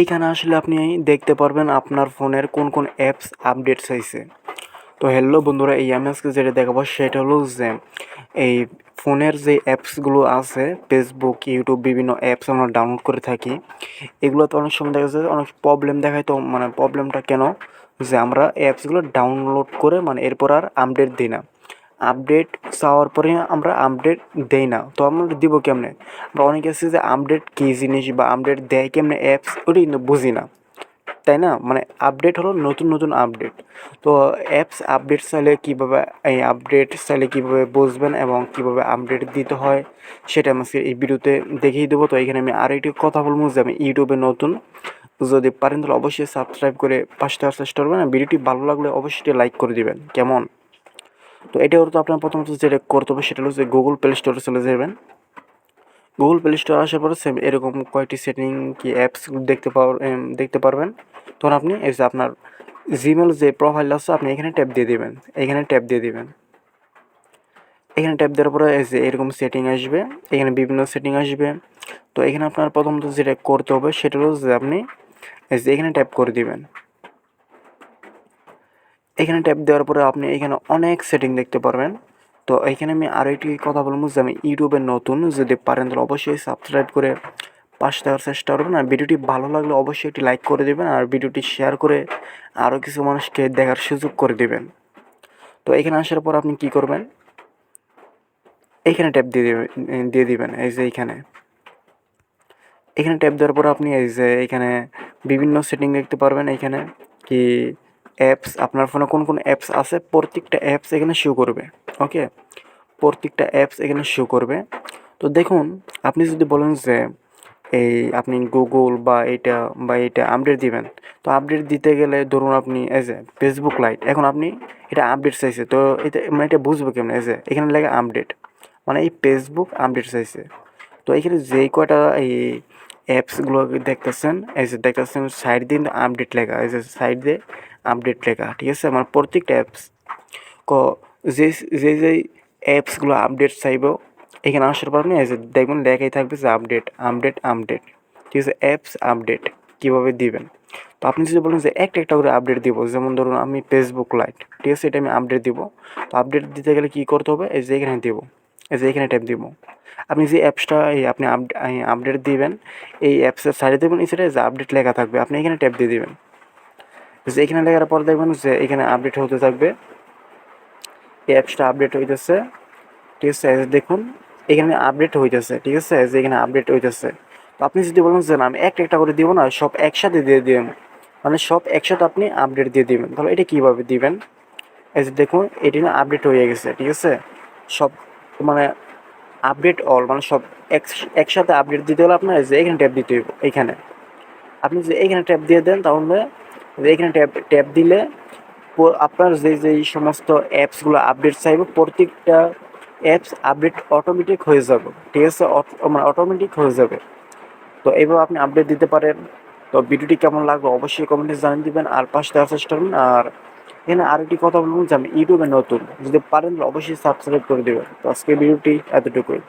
এইখানে আসলে আপনি দেখতে পারবেন আপনার ফোনের কোন কোন অ্যাপস আপডেটস হয়েছে। তো হ্যালো বন্ধুরা, এই আমি আজকে যেটা দেখাবো সেটা হলো যে এই ফোনের যে অ্যাপসগুলো আছে, ফেসবুক, ইউটিউব বিভিন্ন অ্যাপস আমরা ডাউনলোড করে থাকি। এগুলোতে অনেক সময় দেখা যায় অনেক প্রবলেম দেখায়। তো মানে প্রবলেমটা কেন, যে আমরা অ্যাপসগুলো ডাউনলোড করে মানে এরপর আর আপডেট দিই না। আপডেট চাওয়ার পরে আমরা আপডেট দেই না। তো আমরা দিব কেমনে? বা অনেকে আছে যে আপডেট কী জিনিস বা আপডেট দেয় কেমনে অ্যাপস, ওটা কিন্তু বুঝি না, তাই না? মানে আপডেট হলো নতুন নতুন আপডেট। তো অ্যাপস আপডেট চাইলে কীভাবে, এই আপডেট চাইলে কীভাবে বুঝবেন এবং কীভাবে আপডেট দিতে হয় সেটা আমি আজকে এই ভিডিওতে দেখিয়ে দেবো। তো এখানে আমি আরেকটি কথা বলবো যে আমি ইউটিউবে নতুন, যদি পারেন তাহলে অবশ্যই সাবস্ক্রাইব করে পাশে থাকার চেষ্টা করবেন। আর ভিডিওটি ভালো লাগলে অবশ্যই লাইক করে দিবেন, কেমন? তো এটা তো আপনার প্রথমত যেটা করতে হবে সেটা হলো যে গুগল প্লে স্টোরে চলে যাবেন। গুগল প্লে স্টোরে আসার পরে সেম এরকম কয়েকটি সেটিং কি অ্যাপস দেখতে পারবেন। তখন আপনি এই যে আপনার জিমেল যে প্রোফাইল আছে আপনি এখানে ট্যাপ দিয়ে দিবেন, এখানে ট্যাপ দিয়ে দিবেন। এখানে ট্যাপ দেওয়ার পরে এই যে এরকম সেটিং আসবে, এখানে বিভিন্ন সেটিং আসবে। তো এখানে আপনার প্রথমত যেটা করতে হবে সেটা হলো যে আপনি এই যে এখানে ট্যাপ করে দিবেন। এখানে ট্যাপ দেওয়ার পরে আপনি এখানে অনেক সেটিং দেখতে পারবেন। তো এইখানে আমি আরও একটি কথা বলবো যে আমি ইউটিউবে নতুন, যদি পারেন তাহলে অবশ্যই সাবস্ক্রাইব করে পাশে থাকার চেষ্টা করবেন। আর ভিডিওটি ভালো লাগলে অবশ্যই একটি লাইক করে দেবেন আর ভিডিওটি শেয়ার করে আরও কিছু মানুষকে দেখার সুযোগ করে দেবেন। তো এখানে আসার পর আপনি কি করবেন, এইখানে ট্যাপ দিয়ে দিবেন। এই যে এখানে ট্যাপ দেওয়ার পর আপনি এই যে এখানে বিভিন্ন সেটিং দেখতে পারবেন। এখানে কি অ্যাপস, আপনার ফোনে কোন কোন অ্যাপস আছে প্রত্যেকটা অ্যাপস এখানে শো করবে। ওকে, প্রত্যেকটা অ্যাপস এখানে শো করবে। তো দেখুন, আপনি যদি বলেন যে এই আপনি গুগল বা এটা আপডেট দিবেন, তো আপডেট দিতে গেলে ধরুন আপনি এজ এ ফেসবুক লাইট, এখন আপনি এটা আপডেট চাইছে, তো এটা মানে এটা বুঝবো কেমন? এজ এ এখানে লেগে আপডেট মানে এই ফেসবুক আপডেট চাইছে। তো এখানে যেই কয়টা এই অ্যাপসগুলো দেখতেছেন, এই যে দেখতেছেন সাইড দিয়ে আপডেট লেখা, এই যে সাইড দিয়ে আপডেট লেখা, ঠিক আছে? মানে প্রত্যেকটা অ্যাপস ক যে যেই অ্যাপসগুলো আপডেট চাইব এখানে আসার পর আপনি এই যে দেখবেন লেখাই থাকবে যে আপডেট আপডেট আপডেট, ঠিক আছে? অ্যাপস আপডেট কীভাবে দিবেন? তো আপনি যদি বলেন যে একটা একটা করে আপডেট দিব, যেমন ধরুন আমি ফেসবুক লাইট, ঠিক আছে, এটা আমি আপডেট দিব। তো আপডেট দিতে গেলে কী করতে হবে, এই যে এখানে দিব, এই যে এখানে ট্যাপ দিব। আপনি যে অ্যাপসটা এই আপনি আপডেট দিবেন, এই অ্যাপসের সাইডে দেখবেন এই সাইডে যে আপডেট লেখা থাকবে, আপনি এখানে ট্যাপ দিয়ে দিবেন। যে এখানে লেখার পর দেখবেন যে এখানে আপডেট হতে থাকবে, এই অ্যাপসটা আপডেট হইতেছে, ঠিক আছে? দেখুন এখানে আপডেট হইতেছে, ঠিক আছে? যে এখানে আপডেট হইতেছে। তো আপনি যদি বলেন যে না আমি একটা একটা করে দিব না, সব একসাথে দিয়ে দিবেন, মানে সব একসাথে আপনি আপডেট দিয়ে দিবেন, তাহলে এটা কীভাবে দিবেন? এই যে দেখুন এটি না আপডেট হয়ে গেছে, ঠিক আছে? সব মানে আপডেট অল মানে সব একসাথে আপডেট দিতে হলে আপনার যে এখানে ট্যাপ দিতে হবে। এইখানে আপনি যে এইখানে ট্যাপ দিয়ে দেন তাহলে এইখানে ট্যাপ দিলে আপনার যেই সমস্ত অ্যাপসগুলো আপডেট চাইবে প্রত্যেকটা অ্যাপস আপডেট অটোমেটিক হয়ে যাবে, ঠিক আছে? মানে অটোমেটিক হয়ে যাবে। তো এইভাবে আপনি আপডেট দিতে পারেন। তো ভিডিওটি কেমন লাগলো অবশ্যই কমেন্টে জানিয়ে দিবেন আর পাশে থাকার চেষ্টা করুন। আর এখানে আরেকটি কথা বলুন যে আমি ইউটিউবে নতুন, যদি পারেন অবশ্যই সাবস্ক্রাইব করে দেবেন। তো আজকে ভিডিওটি এতটুকুই।